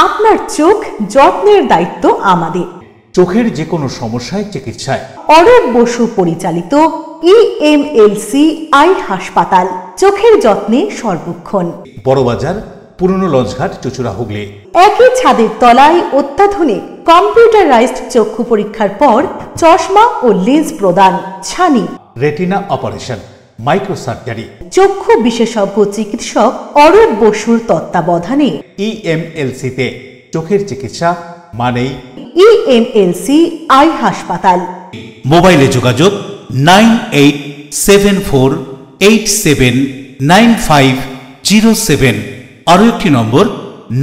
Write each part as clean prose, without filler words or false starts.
আপনার চোখ যত্নের দায়িত্ব আমাদের। চোখের যে কোনো সমস্যায় চিকিৎসায় অরূপ বসু পরিচালিত EMLC আই হাসপাতাল, চোখের যত্নে সর্বক্ষণ। বড়বাজার, পুরনো লঞ্চঘাট, চুঁচুড়া, হুগলি। একই ছাদের তলায় অত্যাধুনিক কম্পিউটারাইজড চক্ষু পরীক্ষার পর চশমা ও লেন্স প্রদান, ছানি, রেটিনা অপারেশন, মাইক্রোসার্জারি। চক্ষু বিশেষজ্ঞ চিকিৎসক অরূপ বসুর তত্ত্বাবধানে EMLC-তে চোখের চিকিৎসা মানেই EMLC আই হাসপাতাল। মোবাইলে যোগাযোগ 9874879507। আরও একটি নম্বর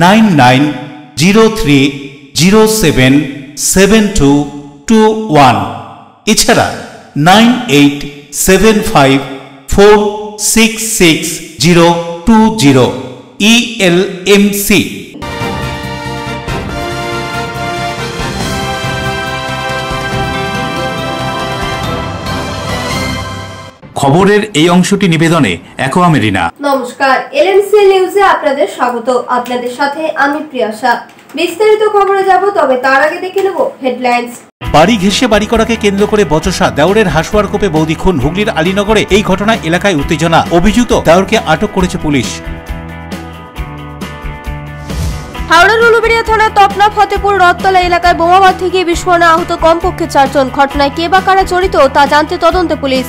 9903077221। এছাড়া 9875466020। ELMC। খবরের এই অংশটি নিবেদনে অ্যাকোয়া মেরিনা। নমস্কার, এলএমসি নিউজে আপনাদের স্বাগত। আপনাদের সাথে আমি প্রিয়াশা। বিস্তারিত খবরে যাব, তবে তার আগে দেখে নেব হেডলাইন্স। বাড়ি ঘেঁষে বাড়ি করাকে কেন্দ্র করে বচসা, দেওরের হাসুয়ার কোপে বৌদি খুন। হুগলির আলীনগরে এই ঘটনায় এলাকায় উত্তেজনা। অভিযুক্ত দেওরকে আটক করেছে পুলিশ। হাওড়ার উলুবেড়িয়া থানার তপনা ফতেপুর রথতলা এলাকায় বোমাবাদ থেকে বিস্ফোরণে আহত কমপক্ষে 4 জন। ঘটনায় কে বা কারা জড়িত তা জানতে তদন্তে পুলিশ।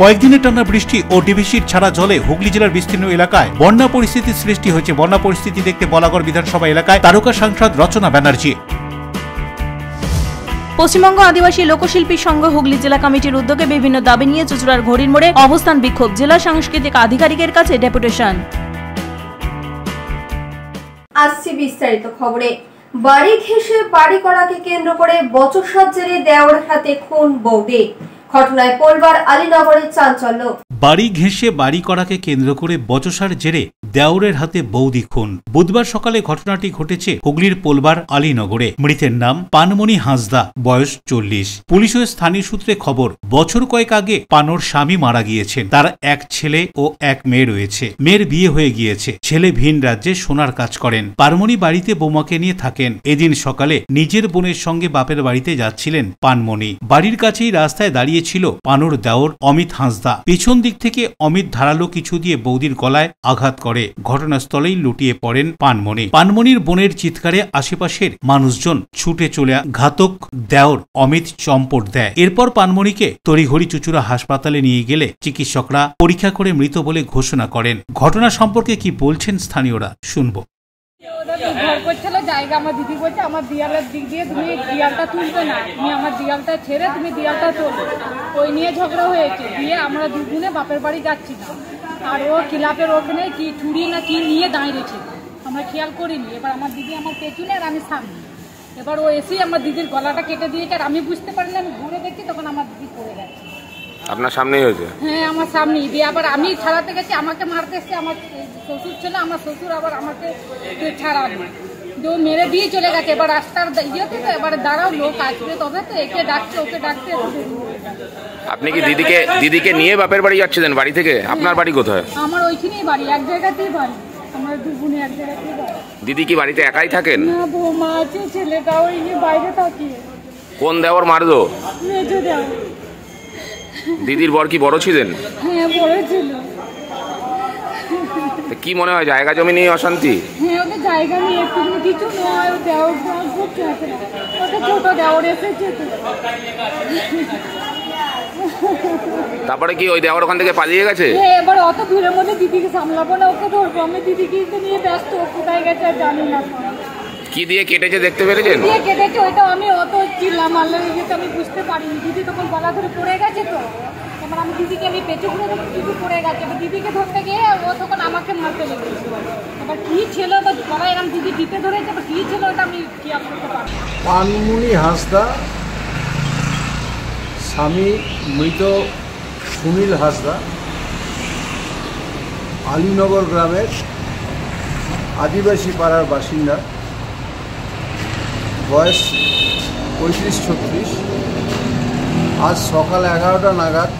কয়েকদিনের টানা বৃষ্টি ও ডিভিসির ছাড়া জলে হুগলি জেলার বিস্তীর্ণ এলাকায় বন্যা পরিস্থিতির সৃষ্টি হয়েছে। বন্যা পরিস্থিতি দেখতে বলাগড় বিধানসভা এলাকায় তারকা সাংসদ রচনা ব্যানার্জি। পশ্চিমবঙ্গ আদিবাসী লোকশিল্পী সংঘ হুগলি জেলা কমিটির উদ্যোগে বিভিন্ন দাবি নিয়ে চুঁচুড়ার ঘড়ির মোড়ে অবস্থান বিক্ষোভ। জেলা সাংস্কৃতিক আধিকারিকের কাছে ডেপুটেশন। আসছে বিস্তারিত খবরে। বাড়ি ঘেঁষে বাড়ি করাকে কেন্দ্র করে বচসার জেরে দেওরের হাতে খুন বৌদি। ঘটনায় পোলবার আলীনগরে চাঞ্চল্য। বাড়ি ঘেঁষে বাড়ি করাকে কেন্দ্র করে বচসার জেরে দেওরের হাতে বৌদি খুন। বুধবার সকালে ঘটনাটি ঘটেছে হুগলির পোলবার আলীনগরে। মৃতের নাম পানমণি হাঁসদা, বয়স 40। পুলিশ ও স্থানীয় সূত্রে খবর, বছর কয়েক আগে পানোর স্বামী মারা গিয়েছেন। তার এক ছেলে ও এক মেয়ে রয়েছে। মেয়ের বিয়ে হয়ে গিয়েছে। ছেলে ভিন রাজ্যে সোনার কাজ করেন। পানমণি বাড়িতে বৌমাকে নিয়ে থাকেন। এদিন সকালে নিজের বোনের সঙ্গে বাপের বাড়িতে যাচ্ছিলেন পানমণি। বাড়ির কাছেই রাস্তায় দাঁড়িয়ে ছিল পানোর দেওর অমিত হাঁসদা। পেছন দিক থেকে অমিত ধারালো কিছু দিয়ে বৌদির গলায় আঘাত করে। ঘটনাস্থলেই লুটিয়ে পড়েন পানমণি। পানমণির বোনের চিৎকারে আশেপাশের মানুষজন ছুটে চলে ঘাতক দেওর অমিত চম্পট দেয়। এরপর পানমণিকে তড়িঘড়ি চুঁচুড়া হাসপাতালে নিয়ে গেলে চিকিৎসকরা পরীক্ষা করে মৃত বলে ঘোষণা করেন। ঘটনা সম্পর্কে কি বলছেন স্থানীয়রা, শুনবো। ঘর করছিল জায়গা, আমার দিদি বলছে আমার দিয়ালের দিক দিয়ে তুমি দিয়ালটা তুলবে না, তুমি আমার দিয়ালটা ছেড়ে তুমি দিয়ালটা তোলো। ওই নিয়ে ঝগড়া হয়েছে। দিয়ে আমরা দুজনে বাপের বাড়ি যাচ্ছি না, আর ও ক্লাবের ওখানে কি চুড়ি না কি নিয়ে দাঁড়িয়েছে, আমরা খেয়াল করিনি। এবার আমার দিদি আমার পেছনে আর আমি সামনে। এবার ও এসেই আমার দিদির গলাটা কেটে দিয়েছে, আর আমি বুঝতে পারি না। আমি ঘুরে দেখছি তখন আমার দিদি পড়ে গেছে। আপনার সামনেই হয়েছে? হ্যাঁ, আমার সামনেই। দিয়ে আবার আমি ছাড়াতে গেছি, আমাকে মারতে এসছে আমার শ্বশুর ছিল। আমার শ্বশুর আবার আমাকে ছাড়ালো, যে ও মেরে দিয়ে চলে গেছে। এবার রাস্তার ইয়েতে তো এবার দাঁড়াও, লোক আসবে তবে তো, একে ডাকছে ওকে ডাকতে। আপনি কি দিদিকে নিয়ে বাপের বাড়ি যাচ্ছিলেন বাড়ি থেকে? আপনার বাড়ি কোথায়? আমার ওইখানেই বাড়ি, এক জায়গাতেই বাড়ি। আমার দু বোনে এক জায়গাতেই বাড়ি। দিদি কি বাড়িতে একাই থাকেন? না, বৌমা আছে, ছেলেটা ওই বাইরে থাকে। কোন দেওর মারলো? মেজো দেওর। দিদির বর কি বড় ছিলেন? হ্যাঁ, বড় ছিল। কি মনে হয়, জায়গা জমি নিয়ে অশান্তি? হ্যাঁ, ওদের জায়গা নিয়ে একটু কিছু নয়। দেওর করতে আছে না, ওটা ছোট দেওর এসেছে। তারপরে কি ওই দেওর ওখান থেকে পালিয়ে গেছে? এবার অত দূরের মধ্যে দিদিকে সামলাবো না, ওকে ধরবো। আমি দিদিকে নিয়ে ব্যস্ত, কোথায় গেছে আর জানি না। কি দিয়ে কেটেছে দেখতে পেরেছেন? দিয়ে কেটেছে, ওইটা আমি অত চিল্লা মারলে আমি বুঝতে পারিনি। দিদি তখন গলা ধরে পড়ে গেছে। তো এবার আমি দিদিকে আমি পেছু ঘুরে দিদি পড়ে গেছে। এবার দিদিকে ধরতে গিয়ে ও তখন আমাকে মারতে লেগেছে। এবার কি ছিল বা গলা এরকম দিদি দিতে ধরেছে, এবার কি ছিল ওটা আমি খেয়াল করতে পারি। পানমণি হাঁসদা, স্বামী মৃত সুনীল হাঁসদা, আলীনগর গ্রামের আদিবাসী পাড়ার বাসিন্দা, বয়স 35-36। আজ সকাল 11টা নাগাদ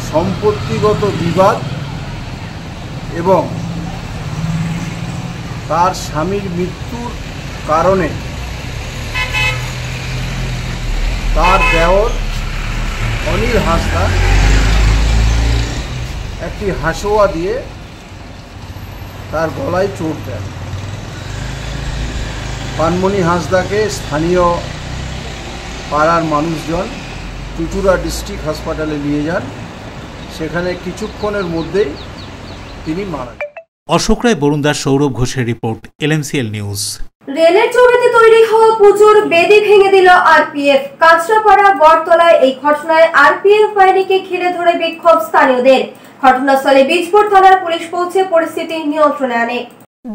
সম্পত্তিগত বিবাদ এবং তার স্বামীর মৃত্যুর কারণে তার দেওর অনিল হাঁসদা একটি হাঁসোয়া দিয়ে তার গলায় চোট দেন। পানমণি হাঁসদাকে স্থানীয় পাড়ার মানুষজন চুঁচুড়া ডিস্ট্রিক্ট হাসপাতালে নিয়ে যান। সেখানে কিছুক্ষণের মধ্যেই তিনি মারা যান। অশোক রায়, বরুণ দাস, সৌরভ ঘোষের রিপোর্ট, LMCL নিউজ। রেলের জমিতে তৈরি হওয়া পুজোর বেদি ভেঙে দিল আরপিএফ। কাঁচরাপাড়া বটতলায় এই ঘটনায় আরপিএফ বাহিনীকে ঘিরে ধরে বিক্ষোভ স্থানীয়দের। ঘটনাস্থলে বীজপুর থানার পুলিশ পৌঁছে পরিস্থিতি নিয়ন্ত্রণে আনে।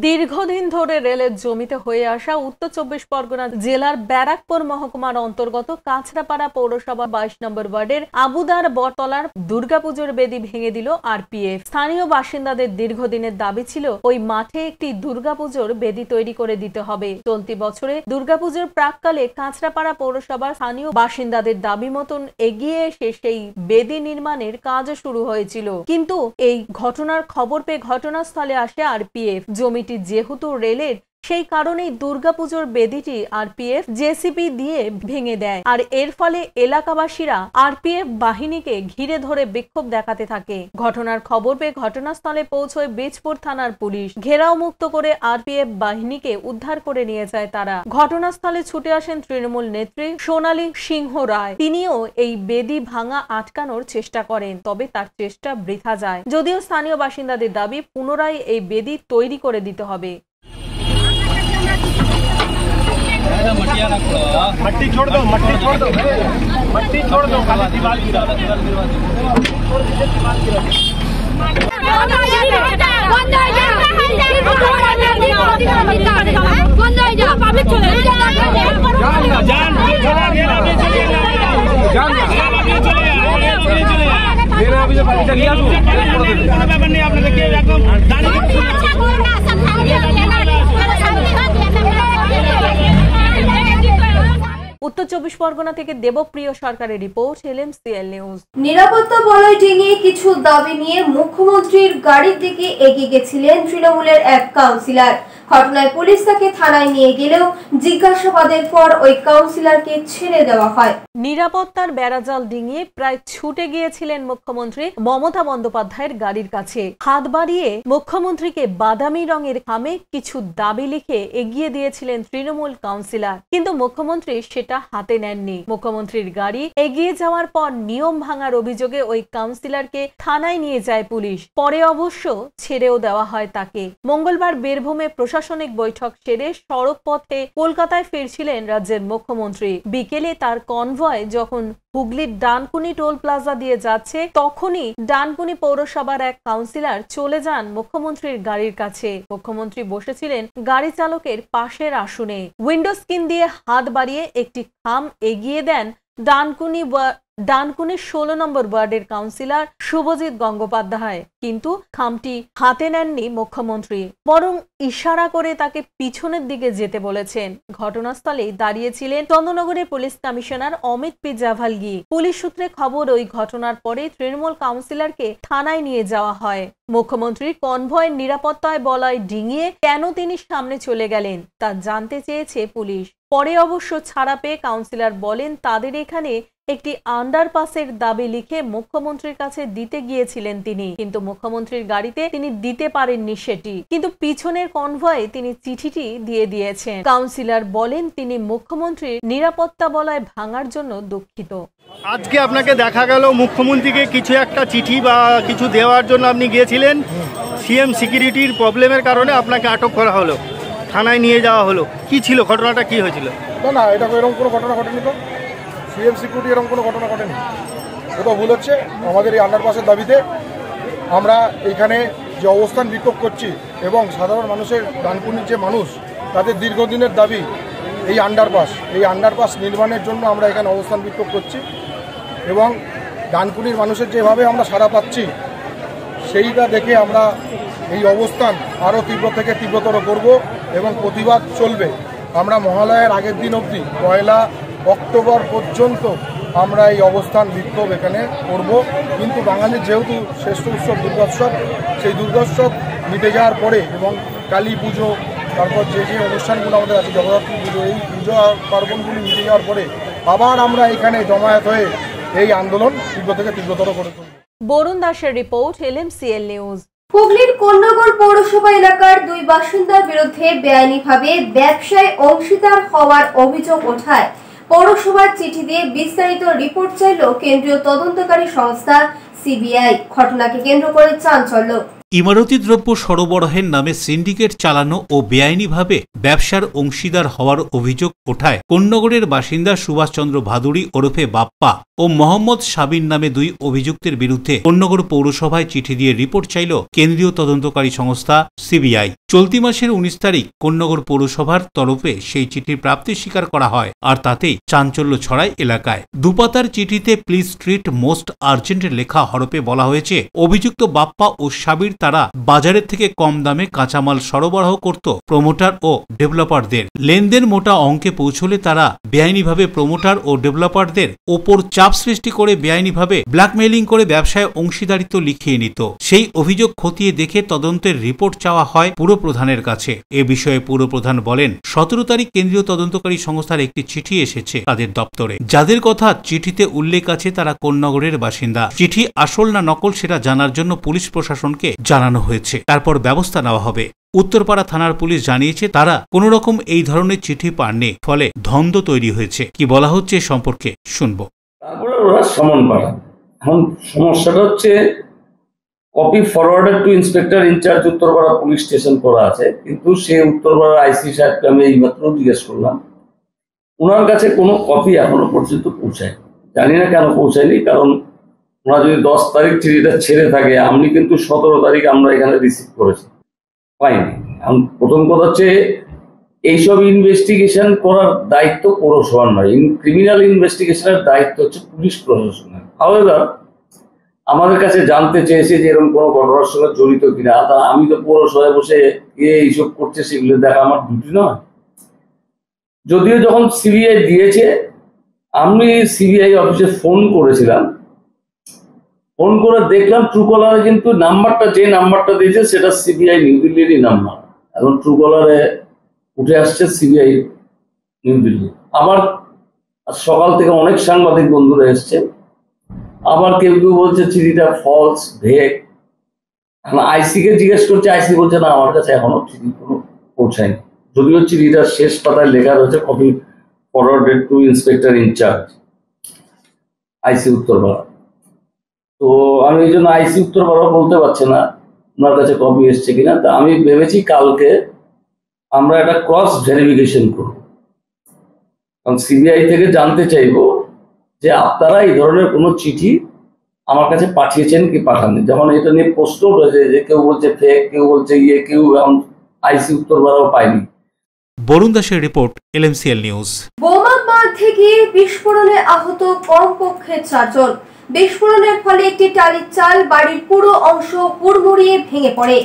দীর্ঘদিন ধরে রেলের জমিতে হয়ে আসা উত্তর 24 পরগনা জেলার ব্যারাকপুর মহকুমার অন্তর্গত কাঁচরাপাড়া পৌরসভা 22 নম্বর ওয়ার্ডের আবুদার বটতলার দুর্গাপুজোর বেদি ভেঙে দিল আরপিএফ। স্থানীয় বাসিন্দাদের দীর্ঘদিনের দাবি ছিল ওই মাঠে একটি দুর্গাপুজোর বেদি তৈরি করে দিতে হবে। চলতি বছরে দুর্গাপুজোর প্রাককালে কাঁচরাপাড়া পৌরসভার স্থানীয় বাসিন্দাদের দাবি মতন এগিয়ে এসে সেই বেদি নির্মাণের কাজ শুরু হয়েছিল, কিন্তু এই ঘটনার খবর পেয়ে ঘটনাস্থলে আসে আরপিএফ। জমিটি যেহেতু রেলের, সেই কারণেই দুর্গাপুজোর বেদিটি আরপিএফ জেসিপি দিয়ে ভেঙে দেয়, আর এর ফলে এলাকাবাসীরা আরপিএফ বাহিনীকে ঘিরে ধরে বিক্ষোভ দেখাতে থাকে। ঘটনার খবর পেয়ে ঘটনাস্থলে পৌঁছয় বীজপুর থানার পুলিশ। ঘেরাও মুক্ত করে আরপিএফ বাহিনীকে উদ্ধার করে নিয়ে যায় তারা। ঘটনাস্থলে ছুটে আসেন তৃণমূল নেত্রী সোনালী সিংহ রায়। তিনিও এই বেদি ভাঙা আটকানোর চেষ্টা করেন, তবে তার চেষ্টা বৃথা যায়। যদিও স্থানীয় বাসিন্দাদের দাবি পুনরায় এই বেদি তৈরি করে দিতে হবে। मट्टी छोड़ दो, मट्टी छोड़ दो, मट्टी छोड़ दो, खाली दीवार गिरा दो, दीवार गिरा दो। पब्लिक चले जान चला गया, जान मेरा अभी जो पब्लिक चलिए কোনো ব্যাপার নেই। আপনাদের কে একদম উত্তর 24 পরগনা থেকে দেবপ্রিয় সরকারের রিপোর্ট, LMCL নিউজ। নিরাপত্তা বলয় ডিঙিয়ে কিছু দাবি নিয়ে মুখ্যমন্ত্রীর গাড়ির দিকে এগিয়ে গেছিলেন তৃণমূলের এক কাউন্সিলর। ঘটনায় পুলিশ তাকে থানায় নিয়ে গেলেও জিজ্ঞাসাবাদের পর ওই কাউন্সিলরকে ছেড়ে দেওয়া হয়। নিরাপত্তার বেড়াজাল ডিঙিয়ে প্রায় ছুটে গিয়েছিলেন মুখ্যমন্ত্রী মমতা বন্দ্যোপাধ্যায়ের গাড়ির কাছে। হাত বাড়িয়ে মুখ্যমন্ত্রীকে বাদামি রঙের খামে কিছু দাবি লিখে এগিয়ে দিয়েছিলেন তৃণমূল কাউন্সিলর, কিন্তু মুখ্যমন্ত্রী সেটা হাতে নেননি। মুখ্যমন্ত্রীর গাড়ি এগিয়ে যাওয়ার পর নিয়ম ভাঙার অভিযোগে ওই কাউন্সিলরকে থানায় নিয়ে যায় পুলিশ। পরে অবশ্য ছেড়েও দেওয়া হয় তাকে। মঙ্গলবার বীরভূমে প্রশাসনিক বৈঠক সেরে সড়ক পথে কলকাতায় ফিরছিলেন রাজ্যের মুখ্যমন্ত্রী। বিকেলে তার কনভয় যখন হুগলির ডানকুনি টোল প্লাজা দিয়ে যাচ্ছে, তখনই ডানকুনি পৌরসভার এক কাউন্সিলর চলে যান মুখ্যমন্ত্রীর গাড়ির কাছে। মুখ্যমন্ত্রী বসেছিলেন গাড়ি চালকের পাশের আসনে। উইন্ডো স্ক্রিন দিয়ে হাত বাড়িয়ে একটি খাম এগিয়ে দেন ডানকুনি 16 নম্বর ওয়ার্ডের কাউন্সিলর শুভজিৎ গঙ্গোপাধ্যায়, কিন্তু খামটি হাতে নেননি মুখ্যমন্ত্রী, বরং ইশারা করে তাকে পিছনের দিকে যেতে বলেছেন। ঘটনাস্থলে দাঁড়িয়েছিলেন চন্দননগরের police commissioner Amit P Javalgi. Police সূত্রে খবর, ওই ঘটনার পরে তৃণমূল কাউন্সিলরকে থানায় নিয়ে যাওয়া হয়। মুখ্যমন্ত্রীর কনভয়ের নিরাপত্তায় বলয় ডিঙিয়ে কেন তিনি সামনে চলে গেলেন তা জানতে চেয়েছে পুলিশ। পরে অবশ্য ছাড়া পেয়ে কাউন্সিলর বলেন তাদের এখানে একটি আন্ডারপাসের দাবি লিখে মুখ্যমন্ত্রীর কাছে দিতে গিয়েছিলেন তিনি, কিন্তু মুখ্যমন্ত্রীর গাড়িতে তিনি দিতে পারেননি সেটি, কিন্তু পিছনের কনভয়ে তিনি চিঠিটি দিয়ে দিয়েছেন। কাউন্সিলর বলেন তিনি মুখ্যমন্ত্রীর নিরাপত্তা বলয় ভাঙার জন্য দুঃখিত। আজকে আপনাকে দেখা গেল মুখ্যমন্ত্রীকে কিছু একটা চিঠি বা কিছু দেওয়ার জন্য আপনি গিয়েছিলেন, সিএম সিকিউরিটির প্রবলেমের কারণে আপনাকে আটক করা হলো, থানায় নিয়ে যাওয়া হলো। কি ছিল ঘটনাটা, কি হয়েছিল? না এটা এরকম কোনো ঘটনা ঘটেনি, তো সিএম সিকিউরিটি এরকম কোনো ঘটনা ঘটেনি। কোথাও ভুল হচ্ছে। আমাদের এই আন্ডারপাসের দাবিতে আমরা এইখানে যে অবস্থান বিক্ষোভ করছি এবং সাধারণ মানুষের, ডানকুনির যে মানুষ, তাদের দীর্ঘদিনের দাবি এই আন্ডারপাস নির্মাণের জন্য আমরা এখানে অবস্থান বিক্ষোভ করছি এবং ডানকুনির মানুষের যেভাবে আমরা সাড়া পাচ্ছি সেইটা দেখে আমরা এই অবস্থান আরও তীব্র থেকে তীব্রতর করব এবং প্রতিবাদ চলবে। আমরা মহালয়ার আগের দিন অবধি 1 অক্টোবর পর্যন্ত আমরা এই অবস্থান বিক্ষোভ এখানে করব। কিন্তু বাঙালির যেহেতু শ্রেষ্ঠ উৎসব দুর্গোৎসব, সেই দুর্গোৎসব মিটে যাওয়ার পরে এবং কালী পুজো, তারপর যে যে অনুষ্ঠানগুলো আমাদের আছে, জগদ্ধাত্রী পুজো, এই পুজো পার্বণগুলি মিটে যাওয়ার পরে আবার আমরা এখানে জমায়েত হয়ে এই আন্দোলন তীব্র থেকে তীব্রতর করে তুলব। বরুণ দাসের রিপোর্ট, LMCL নিউজ। হুগলির কোন্নগর পৌরসভা এলাকার 2 বাসিন্দার বিরুদ্ধে বেআইনিভাবে ব্যবসায় অংশীদার হওয়ার অভিযোগ ওঠায় পৌরসভার চিঠি দিয়ে বিস্তারিত রিপোর্ট চাইল কেন্দ্রীয় তদন্তকারী সংস্থা CBI। ঘটনাকে কেন্দ্র করে চাঞ্চল্য। ইমারতি দ্রব্য সরবরাহের নামে সিন্ডিকেট চালানো ও বেআইনিভাবে ব্যবসার অংশীদার হওয়ার অভিযোগ ওঠায় কোন্নগরের বাসিন্দা সুভাষচন্দ্র ভাদুড়ী ওরফে বাপ্পা ও মোহাম্মদ সাবির নামে 2 অভিযুক্তের বিরুদ্ধে কোন্নগর পৌরসভায় চিঠি দিয়ে রিপোর্ট চাইল কেন্দ্রীয় তদন্তকারী সংস্থা CBI। চলতি মাসের 19 তারিখ কোন্নগর পৌরসভার তরফে সেই চিঠির প্রাপ্তি স্বীকার করা হয়, আর তাতেই চাঞ্চল্য ছড়ায় এলাকায়। 2 পাতার চিঠিতে প্লিজ ট্রিট মোস্ট আর্জেন্ট লেখা হরফে বলা হয়েছে অভিযুক্ত বাপ্পা ও সাবির তারা বাজারের থেকে কম দামে কাঁচামাল সরবরাহ করত প্রমোটার ও ডেভেলপারদের। লেনদেন মোটা অঙ্কে পৌঁছলে তারা বেআইনিভাবে প্রমোটার ও ডেভেলপারদের ওপর চাপ সৃষ্টি করে বেআইনিভাবে ব্ল্যাকমেইলিং করে ব্যবসায় অংশীদারিত্ব লিখিয়ে নিত। সেই অভিযোগ খতিয়ে দেখে তদন্তের রিপোর্ট চাওয়া হয় পুরপ্রধানের কাছে। এ বিষয়ে পুরপ্রধান বলেন, 17 তারিখ কেন্দ্রীয় তদন্তকারী সংস্থার একটি চিঠি এসেছে তাদের দপ্তরে। যাদের কথা চিঠিতে উল্লেখ আছে তারা কোন্নগরের বাসিন্দা। চিঠি আসল না নকল সেটা জানার জন্য পুলিশ প্রশাসনকে জানানো হয়েছে, তারপর ব্যবস্থা নেওয়া হবে। উত্তরপাড়া থানার পুলিশ জানিয়েছে তারা কোন রকম এই ধরনের চিঠি পাননি, ফলে দ্বন্দ্ব তৈরি হয়েছে। কি বলা হচ্ছে সম্পর্কে শুনবো। তারপরে ওরা সমন পাঠান। এখন সমস্যাটা হচ্ছে copy forwarded to inspector in charge Uttarpara police station করা আছে, কিন্তু সে উত্তরপাড়ার আইসি সাহেবকে আমি এইমাত্র জিজ্ঞেস করলাম, ওনার কাছে কোনো কপি এখনো পর্যন্ত পৌঁছায়। জানি না কেন পৌঁছায়নি, কারণ ওরা যদি 10 তারিখ চিঠিটা ছেড়ে থাকে, আমি কিন্তু 17 তারিখ আমরা এখানে রিসিভ করেছি, পাইনি। এখন প্রথম কথা হচ্ছে এইসব ইনভেস্টিগেশন করার দায়িত্ব পৌরসভার নয়, ক্রিমিনাল ইনভেস্টিগেশনের দায়িত্ব হচ্ছে পুলিশ প্রশাসনের। হাওয়েভার আমাদের কাছে জানতে চেয়েছে যে এরকম কোনো ঘটনার সঙ্গে জড়িত কিনা। তা আমি তো পৌরসভায় বসে এইসব করছে সেগুলো দেখা আমার ডিউটি নয়। যদিও যখন CBI দিয়েছে, আমি CBI অফিসে ফোন করেছিলাম, ফোন করে দেখলাম ট্রুকলারে কিন্তু নাম্বারটা, যে নাম্বারটা দিয়েছে সেটা CBI নিউ দিল্লিরই নাম্বার। এখন ট্রুকলারে উঠে আসছে CBI নিউ দিল্লি। আমার সকাল থেকে অনেক সাংবাদিক বন্ধুরা এসছে, আবার কেউ কেউ বলছে চিঠিটা ফলস, ভেগ। আইসিকে জিজ্ঞেস করছে, আইসি বলছে না আমার কাছে এখনো চিঠি কোনো পৌঁছায়নি। যদিও চিঠিটা শেষ পাতায় লেখা রয়েছে copy forwarded to inspector incharge IC Uttarpara. তো আমি এই জন্য আইসি উত্তরপাড়া বলতে পারছি না ওনার কাছে কপি এসছে কিনা। তা আমি ভেবেছি কালকে আমরা একটা ক্রস ভেরিফিকেশন করব, কারণ CBI থেকে জানতে চাইবো যে আপনারা এই ধরনের কোনো চিঠি আমার কাছে পাঠিয়েছেন কি পাঠাননি। যেমন এটা নিয়ে প্রশ্ন উঠেছে যে কেউ বলছে ফেক, কেউ বলছে কেউ আইসি উত্তরপাড়াও পায়নি। বরুণ দাসের রিপোর্ট, LMCL নিউজ। বোমা বাঁধে গিয়ে বিস্ফোরণে আহত কমপক্ষে 4 জন। বিস্ফোরণের ফলে একটি টালির চাল বাড়ির পুরো অংশ হুড়মুড়িয়ে ভেঙে পড়ে।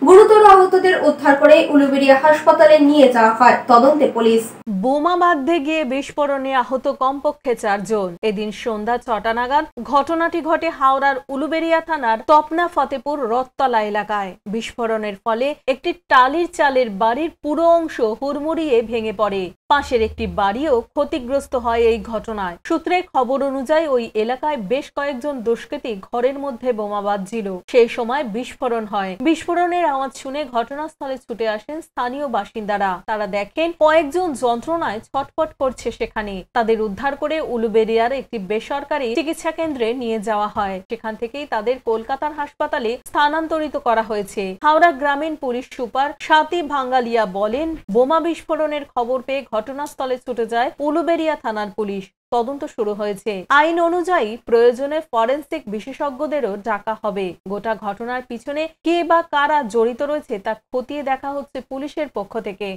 গুরুতর আহতদের উদ্ধার করে উলুবেড়িয়া হাসপাতালে নিয়ে যাওয়া হয়। তদন্তে পুলিশ। বোমা বাঁধে গিয়ে বিস্ফোরণে আহত কমপক্ষে 4 জন। এদিন সন্ধ্যা 6টা নাগাদ ঘটনাটি ঘটে হাওড়ার উলুবেড়িয়া থানার তপনা ফতেপুর রথতলা এলাকায়। বিস্ফোরণের ফলে একটি টালির চালের বাড়ির পুরো অংশ হুড়মুড়িয়ে ভেঙে পড়ে। পাশের একটি বাড়িও ক্ষতিগ্রস্ত হয় এই ঘটনায়। সূত্রে খবর অনুযায়ী ওই এলাকায় বেশ কয়েকজন দুষ্কৃতী ঘরের মধ্যে বোমা বাঁধছিল। সেই সময় বিস্ফোরণ হয়। বিস্ফোরণের আওয়াজ শুনে ঘটনাস্থলে ছুটে আসেন স্থানীয় বাসিন্দারা। তারা দেখেন কয়েকজন যন্ত্রণায় ছটফট করছে সেখানে। তাদের উদ্ধার করে উলুবেড়িয়ার একটি বেসরকারি চিকিৎসা কেন্দ্রে নিয়ে যাওয়া হয়। সেখান থেকেই তাদের কলকাতার হাসপাতালে স্থানান্তরিত করা হয়েছে। হাওড়া গ্রামীণ পুলিশ সুপার স্বাতী ভাঙ্গালিয়া বলেন, বোমা বিস্ফোরণের খবর পেয়ে ঘটনাস্থলে ছুটে যায় উলুবেড়িয়া থানার পুলিশ। তদন্ত শুরু হয়েছে। আইন অনুযায়ী প্রয়োজনে ফরেনসিক বিশেষজ্ঞদেরও ডাকা হবে। গোটা ঘটনার পিছনে কে বা কারা জড়িত রয়েছে তা খতিয়ে দেখা হচ্ছে পুলিশের পক্ষ থেকে।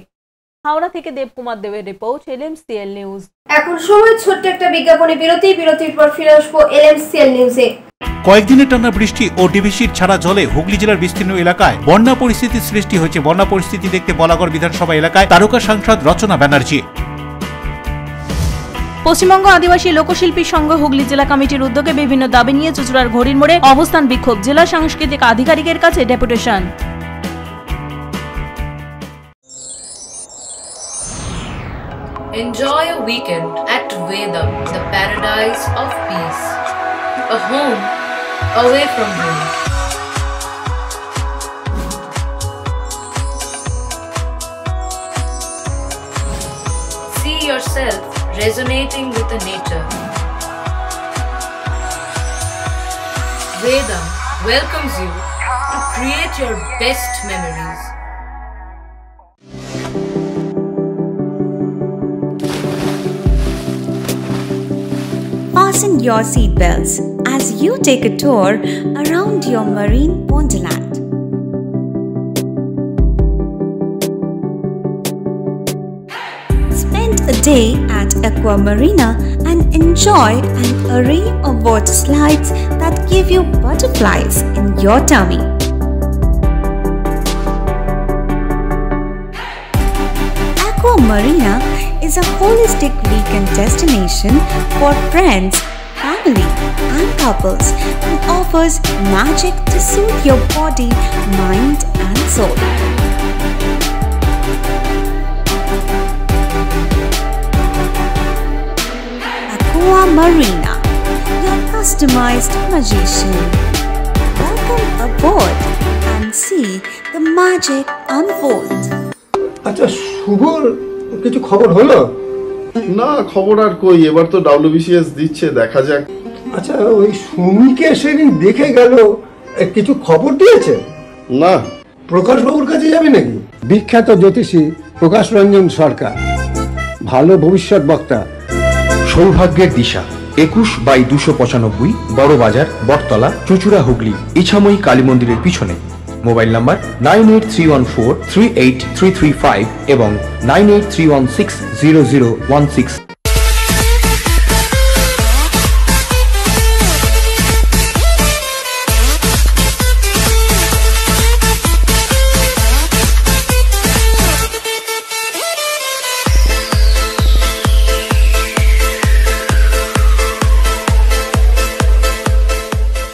হাওড়া থেকে দেবকুমার দেবের রিপোর্ট, LMCL নিউজ। এখন সময় ছোট্ট একটা বিজ্ঞাপনী বিরতি। বিরতির পর ফিরে আসবো LMCL নিউজে। কয়েকদিনের টানা বৃষ্টি ও ডিভিসির ছাড়া জলে হুগলি জেলার বিস্তীর্ণ এলাকায় বন্যা পরিস্থিতির সৃষ্টি হয়েছে। বন্যা পরিস্থিতি দেখতে বলাগড় বিধানসভা এলাকায় তারকা সাংসদ রচনা ব্যানার্জি। পশ্চিমবঙ্গ আদিবাসী লোকশিল্পী সংঘ হুগলি জেলা কমিটির উদ্যোগে বিভিন্ন দাবি নিয়ে চুচুড়ার ঘড়ির মোড়ে অবস্থান বিক্ষোভ। জেলা সাংস্কৃতিক আধিকারিকের কাছে deputation. Enjoy a weekend at Vedam, the paradise of peace. A home away from home. See yourself resonating with the nature. Vedam welcomes you to create your best memories. Fasten your seatbelts as you take a tour around your marine wonderland. Spend a day at Aqua Marina and enjoy an array of water slides that give you butterflies in your tummy. Aqua Marina is a holistic weekend destination for friends, family and couples and offers magic to soothe your body, mind and soul. Aqua Marina, your customized magician. Welcome aboard and see the magic unfold. আচ্ছা শুভর কিছু খবর হলো? না খবর আর কই, এবার তো WBCS দিচ্ছে, দেখা যাক। আচ্ছা ওই সুমিকে সেদিন দেখে গেল, কিছু খবর দিয়েছে? না। প্রকাশ বাবুর কাছে যাবে নাকি? বিখ্যাত জ্যোতিষী প্রকাশ রঞ্জন সরকার, ভালো ভবিষ্যৎ বক্তা। সৌভাগ্যের দিশা 21/295 বড় বাজার, বটতলা, চুঁচুড়া, হুগলি, ইছাময়ী কালী মন্দিরের পিছনে। মোবাইল নাম্বার 9831438335 এবং 9831600016।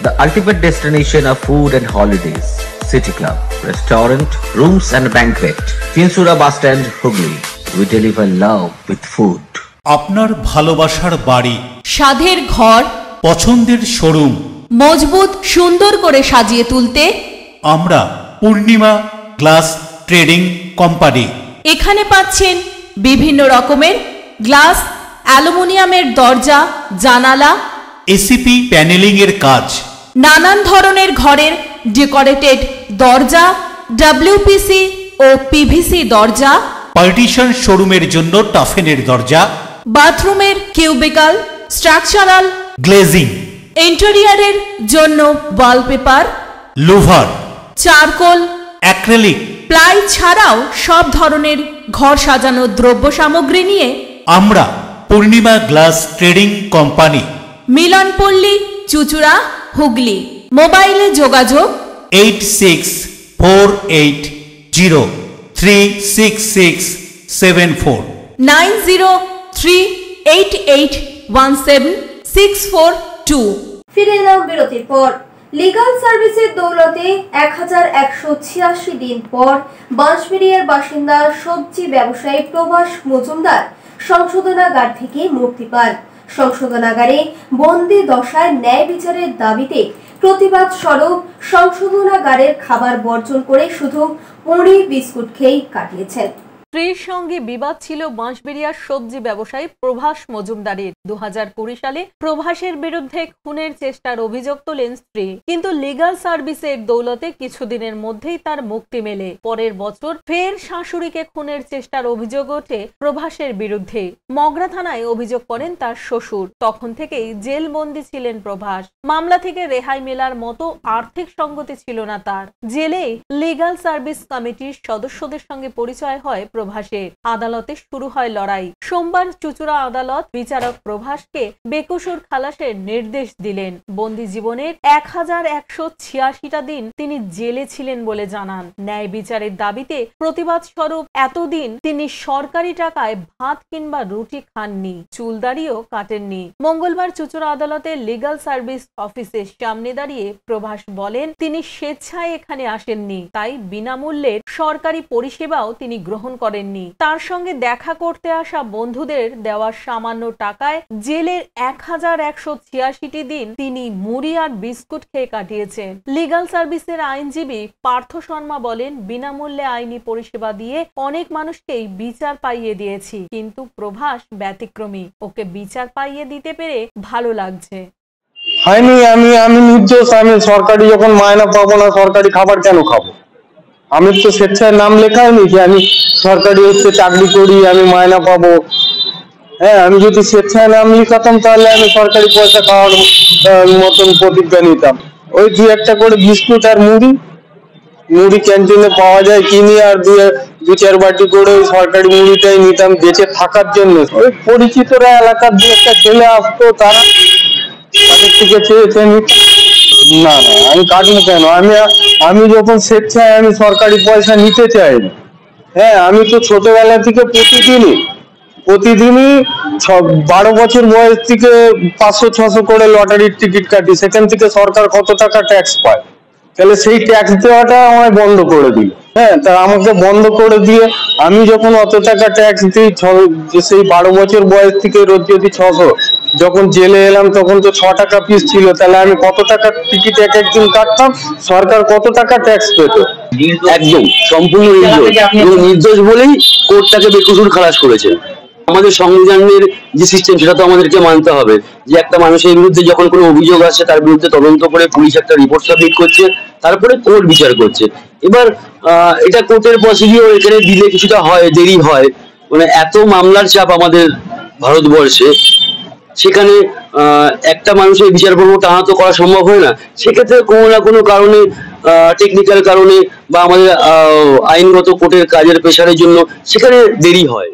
The ultimate destination of food and holidays. City Club, restaurant, rooms and banquet. Chinsura Bus Stand, Hugli. We deliver love with food. আপনার ভালোবাসার বাড়ি, স্বাদের ঘর, পছন্দের শোরুম মজবুত সুন্দর করে সাজিয়ে তুলতে আমরা পূর্ণিমা গ্লাস ট্রেডিং কোম্পানি। এখানে পাচ্ছেন বিভিন্ন রকমের গ্লাস, অ্যালুমিনিয়ামের দরজা, জানালা, এসিপি প্যানেলিং এর কাজ, নানান ধরনের ঘরের ডেকোরেটেড দরজা, WPC ও PVC দরজা, পার্টিশন শোরুমের জন্য টাফেনের দরজা, বাথরুমের কিউবিকাল, স্ট্রাকচারাল গ্লেজিং, ইন্টেরিয়রের জন্য wallpaper, louver, charcoal, acrylic, ply ছাড়াও সব ধরনের ঘর সাজানোর দ্রব্য সামগ্রী নিয়ে আমরা Purnima glass trading company, Milanpalli, Chuchura, Hooghly. মোবাইলে যোগাযোগ 8640366674 9038817642। ফিরে এলাম বিরতির পর। লিগাল সার্ভিসের দৌলতে 1186 দিন পর বাঁশবেড়িয়ার বাসিন্দা সবজি ব্যবসায়ী প্রভাস মজুমদার সংশোধনাগার থেকে মুক্তি পান। সংশোধনাগারে বন্দি দশায় ন্যায় বিচারের দাবিতে প্রতিবাদ স্বরূপ সংশোধনাগারের খাবার বর্জন করে শুধু মুড়ি বিস্কুট খেয়েই কাটিয়েছেন। স্ত্রীর সঙ্গে বিবাদ ছিল বাঁশবেড়িয়ার সবজি ব্যবসায়ী প্রভাস মজুমদারের। 2020 সালে প্রভাসের বিরুদ্ধে খুনের চেষ্টার অভিযোগ তোলেন স্ত্রী, কিন্তু লিগাল সার্ভিসের দৌলতে কিছুদিনের মধ্যেই তার মুক্তি মেলে। পরের বছর ফের শাশুড়িকে খুনের চেষ্টার অভিযোগ ওঠে প্রভাসের বিরুদ্ধে। মগরা থানায় অভিযোগ করেন তার শ্বশুর। তখন থেকেই জেলবন্দি ছিলেন প্রভাস। মামলা থেকে রেহাই মেলার মতো আর্থিক সঙ্গতি ছিল না তার। জেলে লিগাল সার্ভিস কমিটির সদস্যদের সঙ্গে পরিচয় হয় প্রভাসের। আদালতে শুরু হয় লড়াই। সোমবার চুচুড়া আদালত বিচারক প্রভাসকে বেকসুর খালাসের নির্দেশ দিলেন। বন্দি জীবনের 1186টা দিন তিনি জেলে ছিলেন বলে জানান। ন্যায় বিচারের দাবিতে প্রতিবাদ স্বরূপ এতদিন তিনি সরকারি টাকায় ভাত কিংবা রুটি খাননি, চুল দাড়িও কাটেননি। মঙ্গলবার চুচুড়া আদালতে লিগাল সার্ভিস অফিসের সামনে দাঁড়িয়ে প্রভাস বলেন তিনি স্বেচ্ছায় এখানে আসেননি, তাই বিনামূল্যের সরকারি পরিষেবাও তিনি গ্রহণ করেন করেননি। তার সঙ্গে দেখা করতে আসা বন্ধুদের দেওয়া সামান্য টাকায় জেলের 1186টি দিন তিনি মুড়ি আর বিস্কুট খেয়ে কাটিয়েছেন। লিগাল সার্ভিসের আইনজীবী পার্থ শর্মা বলেন, বিনামূল্যে আইনি পরিষেবা দিয়ে অনেক মানুষকেই বিচার পাইয়ে দিয়েছি, কিন্তু প্রভাস ব্যতিক্রমী। ওকে বিচার পাইয়ে দিতে পেরে ভালো লাগছে। হয়নি, আমি নির্দোষ। আমি সরকারি যখন মায়না পাবো না, সরকারি খাবার কেন খাবো? আমি তো স্বেচ্ছায় নাম লেখাইনি যে আমি সরকারি চাকরি করি, আমি মায়না পাবো। হ্যাঁ, আমি যদি স্বেচ্ছায় নাম লিখাতাম তাহলে আমি সরকারি পয়সা খাওয়ার মতন প্রতিজ্ঞা নিতাম। ওই 2-1টা করে বিস্কুট আর মুড়ি ক্যান্টিনে পাওয়া যায়, কিনি আর 2-4 বাটি করে ওই সরকারি মুড়িটাই নিতাম বেঁচে থাকার জন্য। ওই পরিচিতরা এলাকার 2-1টা ছেলে আসতো, তাদের থেকে চেয়েছে না, আমি কাটবো কেন? আমি যখন স্বেচ্ছায় আমি সরকারি পয়সা নিতে চাইনি। হ্যাঁ, আমি তো ছোটবেলা থেকে প্রতিদিনই 12 বছর বয়স থেকে 500-600 করে লটারির টিকিট কাটি। সেখান থেকে সরকার কত টাকা ট্যাক্স পায়? তাহলে সেই ট্যাক্স দেওয়াটা আমায় বন্ধ করে দিল। হ্যাঁ, তা আমাকে বন্ধ করে দিয়ে আমি যখন অত টাকা ট্যাক্স দিই, সেই 12 বছর বয়স থেকে রোজ যদি 600, যখন জেলে এলাম তখন তো 6 টাকা পিস ছিল, তাহলে আমি কত টাকা টিকিট একদিন কাটতাম? সরকার কত টাকা ট্যাক্স পেত? একদম সম্পূর্ণ নির্দোষ বলেই কোর্টটাকে বেকসুর খালাস করেছে। আমাদের সংবিধানের যে সিস্টেম সেটা তো আমাদেরকে মানতে হবে যে একটা মানুষের বিরুদ্ধে যখন কোনো অভিযোগ আসছে তার বিরুদ্ধে তদন্ত করে পুলিশ একটা রিপোর্ট সাবমিট করছে, তারপরে কোর্ট বিচার করছে। এবার এটা কোর্টের প্রসিডিওর, এখানে দিলে কিছুটা হয়, দেরি হয়। মানে এত মামলার চাপ আমাদের ভারতবর্ষে, সেখানে একটা মানুষের বিচার পর্ব টানা তো করা সম্ভব হয় না। সেক্ষেত্রে কোনো না কোনো কারণে, টেকনিক্যাল কারণে বা আমাদের আইনগত কোর্টের কাজের প্রেশারের জন্য সেখানে দেরি হয়।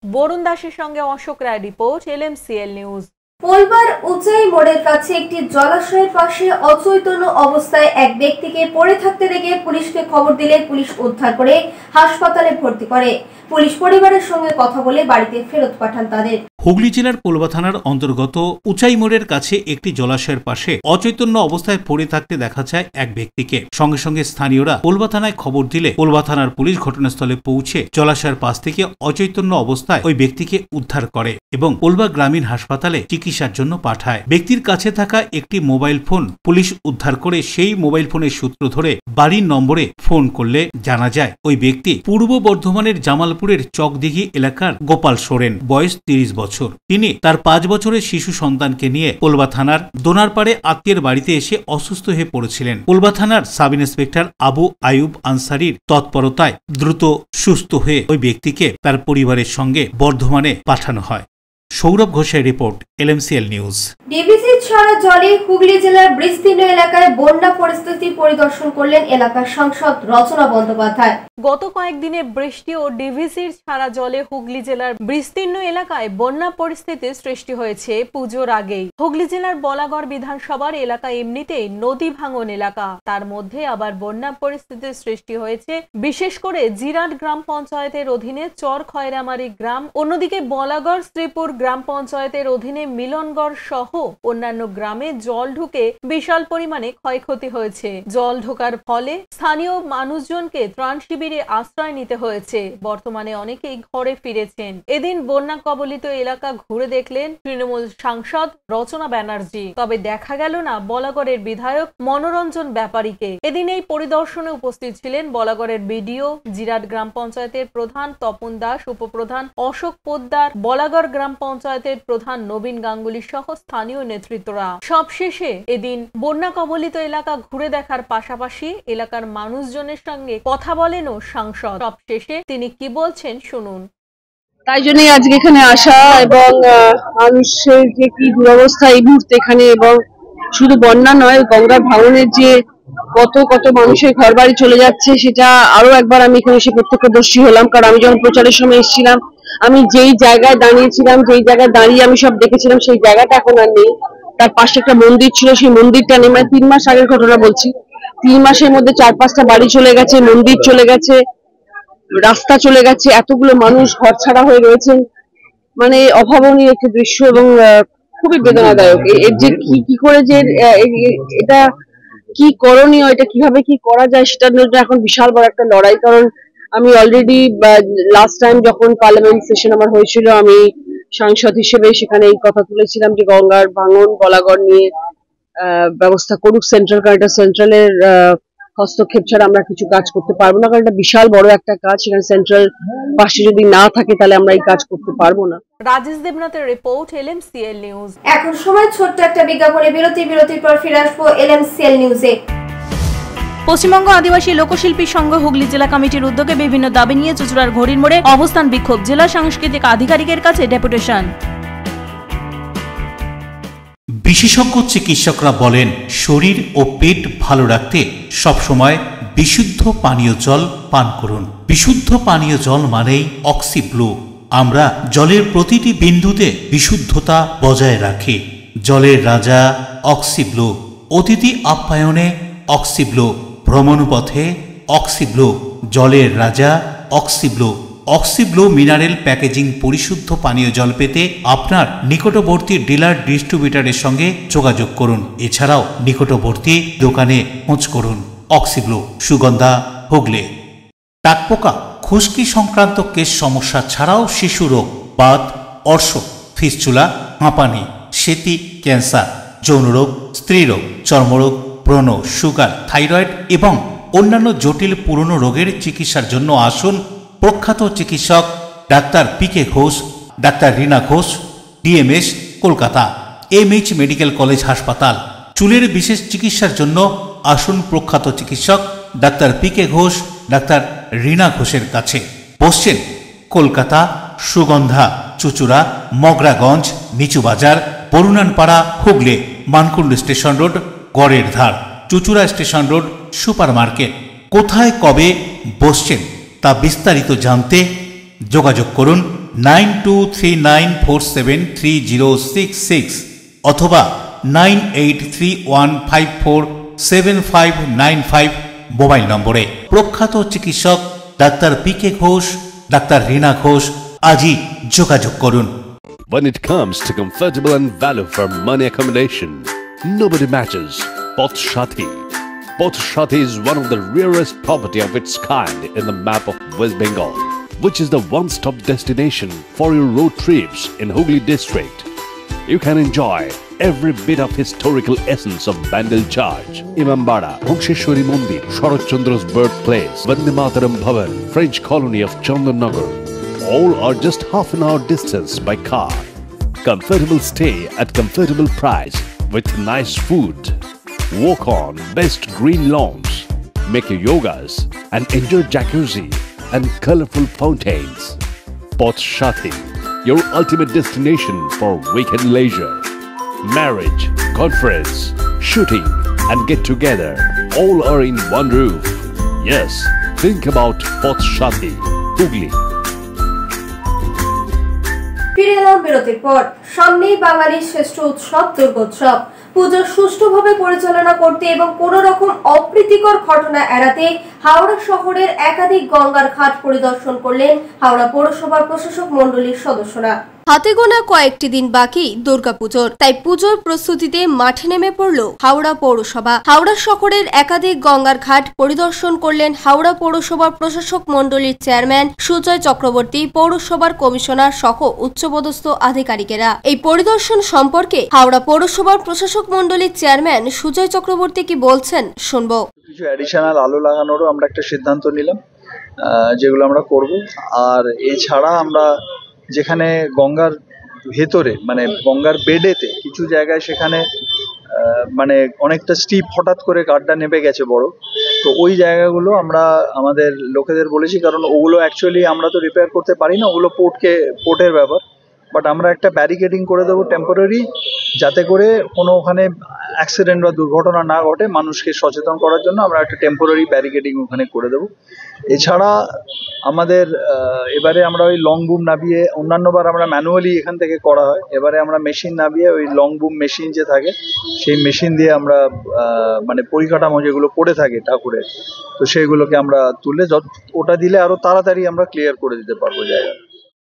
বরুণ দাসের সঙ্গে অশোক রায় রিপোর্ট, LMCL নিউজ। পোলবার উচাই মোড়ের কাছে একটি জলাশয়ের পাশে অচৈতন্য অবস্থায় এক ব্যক্তিকে পড়ে থাকতে দেখে পুলিশকে খবর দিলে পুলিশ উদ্ধার করে হাসপাতালে ভর্তি করে। পুলিশ পরিবারের সঙ্গে কথা বলে বাড়িতে ফেরত পাঠান তাদের। হুগলি জেলার পোলবা থানার অন্তর্গত উচাই মোড়ের কাছে একটি জলাশয়ের পাশে অচৈতন্য অবস্থায় পড়ে থাকতে দেখা যায় এক ব্যক্তিকে। সঙ্গে সঙ্গে স্থানীয়রা পোলবা থানায় খবর দিলে পোলবা থানার পুলিশ ঘটনাস্থলে পৌঁছে জলাশয়ের পাশ থেকে অচৈতন্য অবস্থায় ওই ব্যক্তিকে উদ্ধার করে এবং পোলবা গ্রামীণ হাসপাতালে চিকিৎসার জন্য পাঠায়। ব্যক্তির কাছে থাকা একটি মোবাইল ফোন পুলিশ উদ্ধার করে সেই মোবাইল ফোনের সূত্র ধরে বাড়ির নম্বরে ফোন করলে জানা যায় ওই ব্যক্তি পূর্ব বর্ধমানের জামালপুরের চকদিঘি এলাকার গোপাল সোরেন, বয়স 30 বছর। তিনি তার 5 বছরের শিশু সন্তানকে নিয়ে পোলবা থানার দোনারপাড়ে আত্মীয়ের বাড়িতে এসে অসুস্থ হয়ে পড়েছিলেন। পোলবা থানার সাব ইন্সপেক্টর আবু আয়ুব আনসারির তৎপরতায় দ্রুত সুস্থ হয়ে ওই ব্যক্তিকে তার পরিবারের সঙ্গে বর্ধমানে পাঠানো হয়। সৌরভ ঘোষের রিপোর্ট, LMCL নিউজ। ডিভিসির ছাড়া জলে হুগলি জেলার বিস্তীর্ণ এলাকায় বন্যা পরিস্থিতি পরিদর্শন করলেন এলাকার সাংসদ রচনা বন্দ্যোপাধ্যায়। গত কয়েকদিনে বৃষ্টি ও ডিভিসির ছাড়া জলে হুগলি জেলার বিস্তীর্ণ এলাকায় বন্যা পরিস্থিতির সৃষ্টি হয়েছে পুজোর আগেই। হুগলি জেলার বলাগড় বিধানসভার এলাকা এমনিতেই নদী ভাঙন এলাকা, তার মধ্যে আবার বন্যা পরিস্থিতির সৃষ্টি হয়েছে বিশেষ করে জিরাট গ্রাম পঞ্চায়েতের অধীনে চর খয়রামারি গ্রাম, অন্যদিকে বলাগড় শ্রীপুর গ্রাম পঞ্চায়েতের অধীনে মিলনগড় সহ অন্যান্য গ্রামে জল ঢুকে বিশাল পরিমাণে ক্ষয়ক্ষতি হয়েছে। জল ঢোকার ফলে স্থানীয় মানুষজনকে ত্রাণ শিবিরে আশ্রয় নিতে হয়েছে। বর্তমানে অনেকেই ঘরে ফিরেছেন। এদিন বন্যা কবলিত এলাকা ঘুরে দেখলেন তৃণমূল সাংসদ রচনা ব্যানার্জি, তবে দেখা গেল না বলাগড়ের বিধায়ক মনোরঞ্জন ব্যাপারীকে। এদিন এই পরিদর্শনে উপস্থিত ছিলেন বলাগড়ের বিডিও, জিরাট গ্রাম পঞ্চায়েতের প্রধান তপন দাস, উপপ্রধান অশোক পোদ্দার, বলাগড় গ্রাম পঞ্চায়েতের প্রধান নবীন গাঙ্গুলি সহ স্থানীয় নেতৃত্বরা। সবশেষে এদিন বন্যা কবলিত এলাকা ঘুরে দেখার পাশাপাশি এলাকার মানুষজনের সঙ্গে কথা বলেনও সাংসদ। সবশেষে তিনি কি বলছেন শুনুন। তাই জন্যই আজকে এখানে আসা এবং মানুষের যে কি দুরবস্থা এই মুহূর্তে এখানে, এবং শুধু বন্যা নয়, গঙ্গার ভাঙনের যে কত মানুষের ঘর বাড়ি চলে যাচ্ছে সেটা আরো একবার আমি এখানে এসে প্রত্যক্ষদর্শী হলাম। কারণ আমি যখন প্রচারের সময় এসেছিলাম, আমি যেই জায়গায় দাঁড়িয়েছিলাম, যেই জায়গায় দাঁড়িয়ে আমি সব দেখেছিলাম, সেই জায়গাটা এখন আর নেই। তার পাশে একটা মন্দির ছিল, সেই মন্দিরটা নেই। মানে 3 মাস আগের ঘটনা বলছি। 3 মাসের মধ্যে 4-5টা বাড়ি চলে গেছে, মন্দির চলে গেছে, রাস্তা চলে গেছে, এতগুলো মানুষ ঘর ছাড়া হয়ে রয়েছেন। মানে অভাবনীয় একটি দৃশ্য এবং খুবই বেদনাদায়ক। এর যে কি করে যে এটা কি করণীয়, এটা কিভাবে কি করা যায় সেটার জন্য এখন বিশাল বড় একটা লড়াই। কারণ আমি অলরেডি লাস্ট টাইম যখন পার্লামেন্ট সেশন আমার হয়েছিল, আমি সাংসদ হিসেবে সেখানে এই কথা তুলেছিলাম যে গঙ্গার ভাঙন গলাগড় নিয়ে ব্যবস্থা করুক সেন্ট্রাল, কারণ এটা সেন্ট্রালের হস্তক্ষেপ ছাড়া আমরা কিছু কাজ করতে পারবো না, কারণ এটা বিশাল বড় একটা কাজ, সেখানে সেন্ট্রাল পাশে যদি না থাকে তাহলে আমরা এই কাজ করতে পারবো না। রাজেশ দেবনাথের রিপোর্ট, LMCL নিউজ। এখন সময় ছোট্ট একটা বিজ্ঞাপনে বিরতির পর ফিরে আসবো LMCL নিউজে। পশ্চিমবঙ্গ আদিবাসী লোকশিল্পী সংঘ হুগলি জেলা কমিটির উদ্যোগে বিভিন্ন দাবি নিয়ে চুঁচুড়ার ঘড়ির মোড়ে অবস্থান বিক্ষোভ। জেলা সাংস্কৃতিক আধিকারিকের কাছে ডেপুটেশন। বিশেষজ্ঞ চিকিৎসকরা বলেন, শরীর ও পেট ভালো রাখতে সবসময় বিশুদ্ধ পানীয় জল পান করুন। বিশুদ্ধ পানীয় জল মানেই অক্সিব্লু। আমরা জলের প্রতিটি বিন্দুতে বিশুদ্ধতা বজায় রাখি। জলের রাজা অক্সিব্লু, অতিথি আপ্যায়নে অক্সিব্লু, ভ্রমণপথে অক্সিব্লু, জলের রাজা অক্সিব্লু। অক্সিব্লু মিনারেল প্যাকেজিং পরিশুদ্ধ পানীয় জল পেতে আপনার নিকটবর্তী ডিলার ডিস্ট্রিবিউটরের সঙ্গে যোগাযোগ করুন। এছাড়াও নিকটবর্তী দোকানে খোঁজ করুন। অক্সিব্লু, সুগন্ধা, হুগলি। টাকপোকা, খুশকি সংক্রান্ত কেশ সমস্যা ছাড়াও শিশু রোগ, বাত, অর্শ, ফিস্চুলা, হাঁপানি, সেতি, ক্যান্সার, যৌনরোগ, স্ত্রীরোগ, চর্মরোগ, ব্রণ, সুগার, থাইরয়েড এবং অন্যান্য জটিল পুরনো রোগের চিকিৎসার জন্য আসুন প্রখ্যাত চিকিৎসক doctor PK Ghosh, doctor Rina Ghosh, DMS, Kolkata, MH medical college হাসপাতাল। চুলের বিশেষ চিকিৎসার জন্য আসুন প্রখ্যাত চিকিৎসক doctor PK Ghosh, doctor Rina ঘোষের কাছে। বসছেন কলকাতা, সুগন্ধা, চুচুড়া, মগরাগঞ্জ, নিচু বাজার, বরুণানপাড়া, হুগলি, মানকুণ্ড স্টেশন রোড, গড়ের ধার, Chuchura station road, super market. কোথায় কবে বসছেন তা বিস্তারিত জানতে যোগাযোগ করুন 9239473066 অথবা 9831547595 মোবাইল নম্বরে। প্রখ্যাত চিকিৎসক doctor PK Ghosh, doctor Rina Ghosh, আজই যোগাযোগ করুন। When it comes to comfortable and value for money accommodation, nobody matches Poth Shati. Poth Shati is one of the rarest property of its kind in the map of West Bengal, which is the one-stop destination for your road trips in Hooghly district. You can enjoy every bit of historical essence of Bandel Church, Imambara, Bhongsheshwari Mandir, Sharat Chandra's birthplace, Vande Mataram Bhavan, French colony of Chandannagar. All are just half an hour distance by car. Comfortable stay at comfortable price with nice food. Walk on best green lawns, make your yogas and enjoy jacuzzi and colorful fountains. Poth Shati, your ultimate destination for weekend leisure. Marriage, conference, shooting and get together all are in one roof. Yes, think about Poth Shati, Hooghly. ফিরে এলাম বিরতির পর। সামনেই বাঙালির শ্রেষ্ঠ উৎসব দুর্গোৎসব। পুজো সুষ্ঠুভাবে পরিচালনা করতে এবং কোনো রকম অপ্রীতিকর ঘটনা এড়াতে হাওড়া শহরের একাধিক গঙ্গার ঘাট পরিদর্শন করলেন হাওড়া পৌরসভার প্রশাসক মণ্ডলীর সদস্যরা। হাতে গোনা কয়েকটি দিন বাকি দুর্গাপুজোর, তাই পুজোর প্রস্তুতিতে মাঠে নেমে পড়ল হাওড়া পৌরসভা। হাওড়া শহরের একাধিক গঙ্গার ঘাট পরিদর্শন করলেন হাওড়া পৌরসভার প্রশাসক মণ্ডলীর চেয়ারম্যান সুজয় চক্রবর্তী, পৌরসভার কমিশনার সহ উচ্চপদস্থ আধিকারিকেরা। এই পরিদর্শন সম্পর্কে হাওড়া পৌরসভার প্রশাসক মণ্ডলীর চেয়ারম্যান সুজয় চক্রবর্তী কি বলছেন শুনবো। কিছু অ্যাডিশনাল আলো লাগানোরও আমরা একটা সিদ্ধান্ত নিলাম, যেগুলো আমরা করব। আর এছাড়া আমরা যেখানে গঙ্গার ভেতরে মানে গঙ্গার বেডেতে কিছু জায়গায় সেখানে মানে অনেকটা স্টিপ হঠাৎ করে গাড্ডা নেমে গেছে বড়, তো ওই জায়গাগুলো আমরা আমাদের লোকেদের বলেছি, কারণ ওগুলো অ্যাকচুয়ালি আমরা তো রিপেয়ার করতে পারি না, ওগুলো পোর্টের ব্যাপার। বাট আমরা একটা ব্যারিকেডিং করে দেবো টেম্পোরারি, যাতে করে কোনো ওখানে অ্যাক্সিডেন্ট বা দুর্ঘটনা না ঘটে। মানুষকে সচেতন করার জন্য আমরা একটা টেম্পোরারি ব্যারিকেডিং ওখানে করে দেবো। এছাড়া আমাদের এবারে আমরা ওই লং বুম নামিয়ে, অন্যান্যবার আমরা ম্যানুয়ালি এখান থেকে করা হয়, এবারে আমরা মেশিন নামিয়ে ওই লং বুম মেশিন যে থাকে সেই মেশিন দিয়ে আমরা মানে পরিকাঠামো যেগুলো পড়ে থাকে ঠাকুরের, তো সেইগুলোকে আমরা তুলে ওটা দিলে আরো তাড়াতাড়ি আমরা ক্লিয়ার করে দিতে পারবো জায়গা।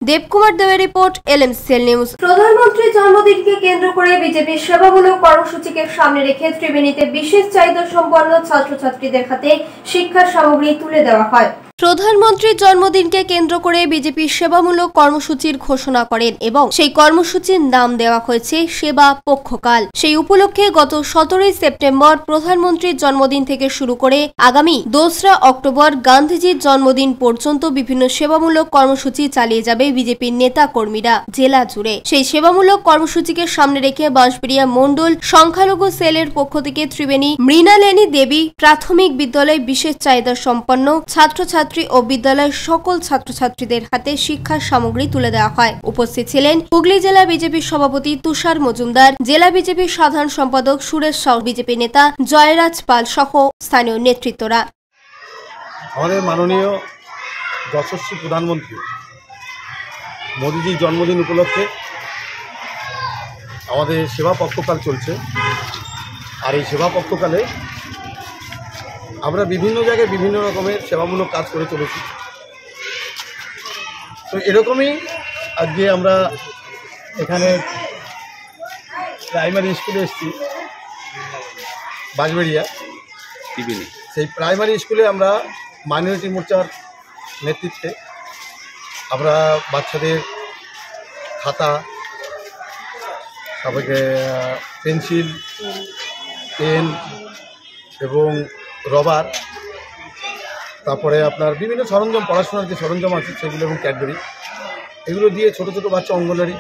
দেবকুমার দেবের রিপোর্ট, LMCL নিউজ। প্রধানমন্ত্রীর জন্মদিনকে কেন্দ্র করে বিজেপির সেবামূলক কর্মসূচিকে সামনে রেখে ত্রিবেণীতে বিশেষ চাহিদা সম্পন্ন ছাত্রছাত্রীদের হাতে শিক্ষার সামগ্রী তুলে দেওয়া হয়। প্রধানমন্ত্রীর জন্মদিনকে কেন্দ্র করে বিজেপি সেবামূলক কর্মসূচির ঘোষণা করেন এবং সেই কর্মসূচির নাম দেওয়া হয়েছে সেবা পক্ষকাল। সেই উপলক্ষে গত 17 সেপ্টেম্বর প্রধানমন্ত্রীর জন্মদিন থেকে শুরু করে আগামী 2 অক্টোবর গান্ধীজির জন্মদিন পর্যন্ত বিভিন্ন সেবামূলক কর্মসূচি চালিয়ে যাবে বিজেপির নেতা কর্মীরা জেলা জুড়ে। সেই সেবামূলক কর্মসূচিকে সামনে রেখে বাঁশবেড়িয়া মণ্ডল সংখ্যালঘু সেলের পক্ষ থেকে ত্রিবেণী মৃণালিনী দেবী প্রাথমিক বিদ্যালয় বিশেষ চাহিদা সম্পন্ন ছাত্রছাত্রী ও বিদ্যালয়ের সকল ছাত্রছাত্রীদের হাতে শিক্ষার সামগ্রী তুলে দেওয়া হয়। উপস্থিত ছিলেন হুগলি জেলা বিজেপির সভাপতি তুষার মজুমদার, জেলা বিজেপির সাধারণ সম্পাদক সুরেশ সাউ, বিজেপি নেতা জয়রাজ পাল সহ স্থানীয় নেতৃত্বরা। আমাদের মাননীয় যশস্বী প্রধানমন্ত্রী মোদীজির জন্মদিন উপলক্ষে আমাদের সেবা পক্ষকাল চলছে। আর এই সেবা পক্ষকালে আমরা বিভিন্ন জায়গায় বিভিন্ন রকমের সেবামূলক কাজ করে চলেছি। তো এরকমই আজকে আমরা এখানে প্রাইমারি স্কুলে এসেছি বাঁশবেড়িয়া। সেই প্রাইমারি স্কুলে আমরা মাইনরিটি মোর্চার নেতৃত্বে আমরা বাচ্চাদের খাতা, তারপরে পেন্সিল, পেন এবং রবার, তারপরে আপনার বিভিন্ন সরঞ্জাম, পড়াশোনার যে সরঞ্জাম আছে সেগুলো এবং ক্যাডবেরি, এগুলো দিয়ে ছোট ছোট বাচ্চা অঙ্গনওয়াড়ি।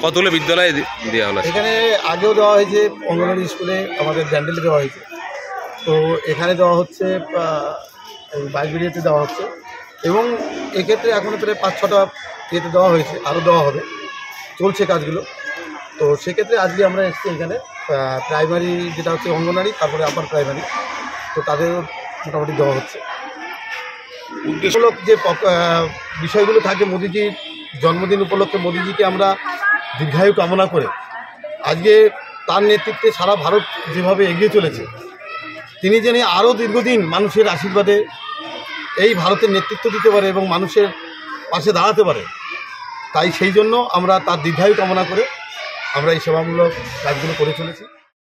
কতগুলো বিদ্যালয়ে দেওয়া হলো? এখানে আগেও দেওয়া হয়েছে, অঙ্গনওয়াড়ি স্কুলে আমাদের ব্যান্ডেলে দেওয়া হয়েছে। তো এখানে দেওয়া হচ্ছে, বাঁশবেড়িয়াতে দেওয়া হচ্ছে এবং এক্ষেত্রে এখনও প্রায় 5-6টা ইয়েতে দেওয়া হয়েছে, আরও দেওয়া হবে, চলছে কাজগুলো। তো সেক্ষেত্রে আজকে আমরা এসেছি এখানে প্রাইমারি যেটা হচ্ছে অঙ্গনওয়াড়ি, তারপরে আপার প্রাইমারি, তো তাদের মোটামুটি দেওয়া হচ্ছে। উদ্দেশ্যমূলক যে বিষয়গুলো থাকে মোদিজির জন্মদিন উপলক্ষে, মোদিজিকে আমরা দীর্ঘায়ু কামনা করে আজকে তার নেতৃত্বে সারা ভারত যেভাবে এগিয়ে চলেছে, তিনি যেন আরও দীর্ঘদিন মানুষের আশীর্বাদে এই ভারতের নেতৃত্ব দিতে পারে এবং মানুষের পাশে দাঁড়াতে পারে, তাই সেই জন্য আমরা তার দীর্ঘায়ু কামনা করে আমরা এই সেবামূলক কাজগুলো করে চলেছি।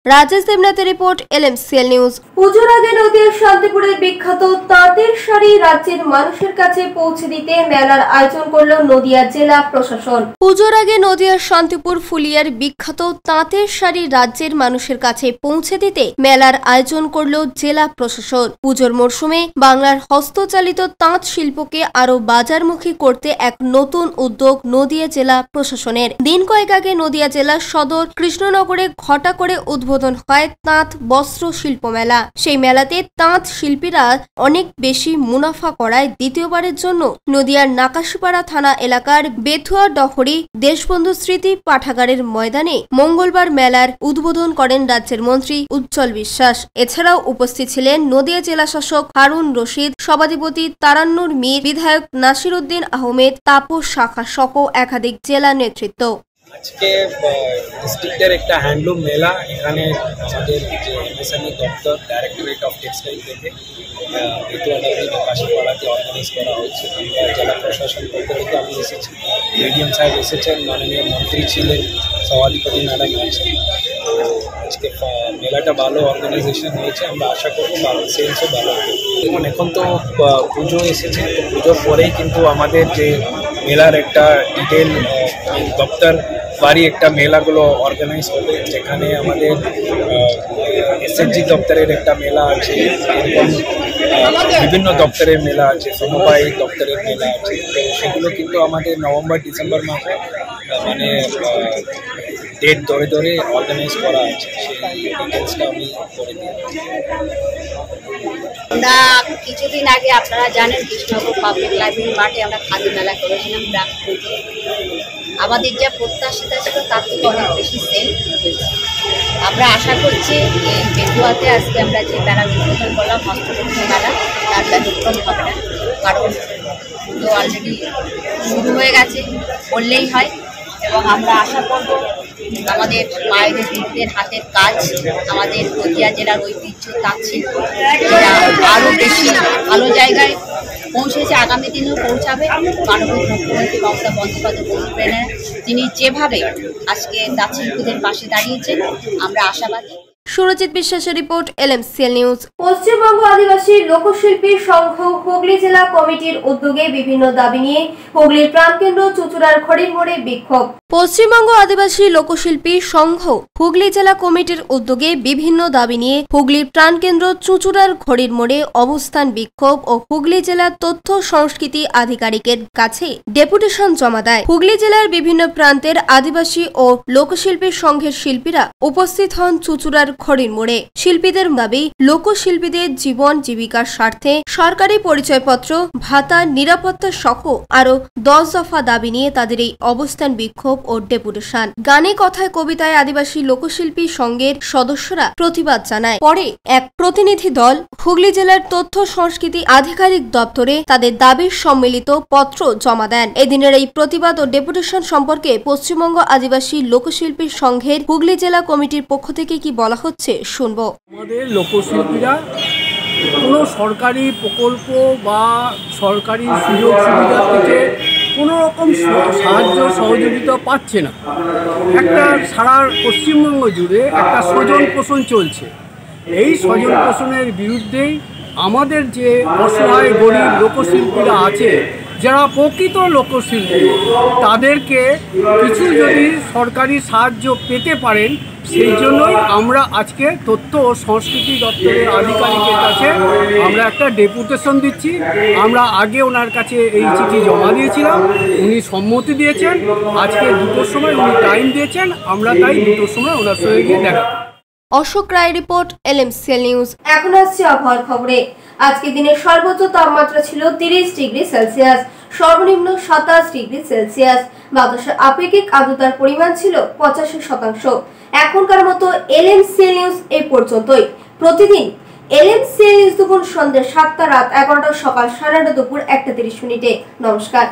রাজেশ দেবনাথের রিপোর্ট, LMCL নিউজ। পুজোর আগে নদিয়ার শান্তিপুরের বিখ্যাত তাঁতের শাড়ি রাজ্যের মানুষের কাছে পৌঁছে দিতে মেলার আয়োজন করল নদিয়া জেলা প্রশাসন। পুজোর আগে নদিয়ার শান্তিপুর ফুলিয়ার বিখ্যাত তাঁতের শাড়ি রাজ্যের মানুষের কাছে পৌঁছে দিতে মেলার আয়োজন করল জেলা প্রশাসন। পুজোর মরশুমে বাংলার হস্তচালিত তাঁত শিল্পকে আরো বাজারমুখী করতে এক নতুন উদ্যোগ নদিয়া জেলা প্রশাসনের। দিন কয়েক আগে নদিয়া জেলার সদর কৃষ্ণনগরে ঘটা করে উদ্বোধন হয় তাঁত বস্ত্র শিল্প মেলা। সেই মেলাতে তাঁত শিল্পীরা অনেক বেশি মুনাফা করায় দ্বিতীয়বারের জন্য নদিয়ার নাকাশিপাড়া থানা এলাকার বেথুয়া ডহরি দেশবন্ধু স্মৃতি পাঠাগারের ময়দানে মঙ্গলবার মেলার উদ্বোধন করেন রাজ্যের মন্ত্রী উজ্জ্বল বিশ্বাস। এছাড়াও উপস্থিত ছিলেন নদিয়া জেলা শাসক হারুন রশিদ, সভাধিপতি তারান্নুর মীর, বিধায়ক নাসির উদ্দিন আহমেদ, তাপস শাখা সহ একাধিক জেলা নেতৃত্ব। আজকে ডিস্ট্রিক্টের একটা হ্যান্ডলুম মেলা, এখানে আমাদের যে এমএসএমই দপ্তর, ডাইরেক্টরেট অফ টেক্সটাইল থেকে বেতুয়াডাহরি নাকাশিপাড়াতে অর্গানাইজ করা হয়েছে। জেলা প্রশাসন পক্ষ থেকে আমি এসেছি, এডিএম সাহেব এসেছেন, মাননীয় মন্ত্রী ছিলেন, সভাধিপতি ম্যাডাম আছেন। তো আজকে মেলাটা ভালো অর্গানাইজেশন হয়েছে, আমরা আশা করবো ভালো সেলসও ভালো হবে। দেখুন, এখন তো পুজো এসেছে, তো পুজোর পরেই কিন্তু আমাদের যে মেলার একটা ডিটেল দপ্তর বাড়ি একটা মেলাগুলো অর্গানাইজ হবে, যেখানে আমাদের এসএসজি দপ্তরের একটা মেলা আছে, এরকম বিভিন্ন দপ্তরের মেলা আছে, সমবায় দপ্তরের মেলা আছে। তো সেগুলো কিন্তু আমাদের নভেম্বর-ডিসেম্বর মাসে মানে ডেট ধরে ধরে অর্গানাইজ করা আছে, সেই ডিটেলসটা আমি করে দিই। আমরা কিছুদিন আগে আপনারা জানেন কৃষ্ণনগর পাবলিক লাইব্রেরি মাঠে আমরা খাদি মেলা করেছিলাম গ্রাম পুজো। আমাদের যা প্রত্যাশিত ছিল তার থেকে অনেক বেশি সেল হয়েছে। আমরা আশা করছি এই বেতুয়াতে আজকে আমরা যে মেলা উদ্বোধন করলাম হস্তশিল্প মেলা, তার ব্যতিক্রম হবে না, কারণ পুজো অলরেডি শুরু হয়ে গেছে বললেই হয়। এবং আমরা আশা করব আমাদের মায়েদের দিদিদের হাতের কাজ, আমাদের নদিয়া জেলার ঐতিহ্য তাঁত শিল্প আরও বেশি ভালো জায়গায় পৌঁছেছে, আগামী দিনেও পৌঁছাবে। মাননীয় মুখ্যমন্ত্রী মমতা বন্দ্যোপাধ্যায় বলবেন, তিনি যেভাবে আজকে তাঁত শিল্পীদের পাশে দাঁড়িয়েছেন, আমরা আশাবাদী। সুরজিৎ বিশ্বাসের রিপোর্ট, LMCL নিউজ। পশ্চিমবঙ্গ আদিবাসী লোকশিল্পী সংঘ হুগলি জেলা কমিটির উদ্যোগে বিভিন্ন দাবি নিয়ে হুগলির প্রাণকেন্দ্র চুঁচুড়ার খড়ির মোড়ে বিক্ষোভ। পশ্চিমবঙ্গ আদিবাসী লোকশিল্পী সংঘ হুগলি জেলা কমিটির উদ্যোগে বিভিন্ন দাবি নিয়ে হুগলির প্রাণকেন্দ্র চুঁচুড়ার খড়ির মোড়ে অবস্থান বিক্ষোভ ও হুগলি জেলার তথ্য সংস্কৃতি আধিকারিকের কাছে ডেপুটেশন জমা দেয়। হুগলি জেলার বিভিন্ন প্রান্তের আদিবাসী ও লোকশিল্পী সংঘের শিল্পীরা উপস্থিত হন চুঁচুড়ার খড়ির মোড়ে। শিল্পীদের দাবি, লোকশিল্পীদের জীবন জীবিকার স্বার্থে সরকারি পরিচয়পত্র, ভাতা, নিরাপত্তা সহ আরো 10 দফা দাবি নিয়ে তাদের এই অবস্থান বিক্ষোভ ও ডেপুটেশন। গানে কথায় কবিতায় আদিবাসী লোকশিল্পী সংঘের সদস্যরা প্রতিবাদ জানায়। পরে এক প্রতিনিধি দল হুগলি জেলার তথ্য সংস্কৃতি আধিকারিক দপ্তরে তাদের দাবির সম্মিলিত পত্র জমা দেন। এদিনের এই প্রতিবাদ ও ডেপুটেশন সম্পর্কে পশ্চিমবঙ্গ আদিবাসী লোকশিল্পী সংঘের হুগলি জেলা কমিটির পক্ষ থেকে কি বলা হচ্ছে শুনবো। আমাদের লোকশিল্পীরা কোনো সরকারি প্রকল্প বা সরকারি সুযোগ সুবিধা থেকে কোনো রকম সাহায্য সহযোগিতা পাচ্ছে না। একটা সারা পশ্চিমবঙ্গ জুড়ে একটা স্বজন পোষণ চলছে। এই স্বজন পোষণের বিরুদ্ধেই আমাদের যে অসহায় গরিব লোকশিল্পীরা আছে, যারা প্রকৃত লোকশিল্পী, তাদেরকে কিছু যদি সরকারি সাহায্য পেতে পারেন, সেই জন্যই আমরা আজকে তথ্য ও সংস্কৃতি দপ্তরের আধিকারিকের কাছে আমরা একটা ডেপুটেশন দিচ্ছি। আমরা আগে ওনার কাছে এই চিঠি জমা দিয়েছিলাম, উনি সম্মতি দিয়েছেন। আজকে 2টোর সময় উনি টাইম দিয়েছেন, আমরা তাই 2টোর সময় ওনার সঙ্গে গিয়ে দেখা। অশোক রায় রিপোর্ট, LMCL নিউজ। এখন আসছে আবহাওয়ার খবরে। আজকে দিনের সর্বোচ্চ তাপমাত্রা ছিল 30 ডিগ্রি সেলসিয়াস, সর্বনিম্ন 27 ডিগ্রি সেলসিয়াস। বাতাসের আপেক্ষিক আর্দ্রতার পরিমাণ ছিল 85%। এখনকার মতো LMCL নিউজ এই পর্যন্তই। প্রতিদিন LMCL নিউজ দুপুর সন্ধ্যা 7টা, রাত 11টা, সকাল 8:30, দুপুর 1:30। নমস্কার।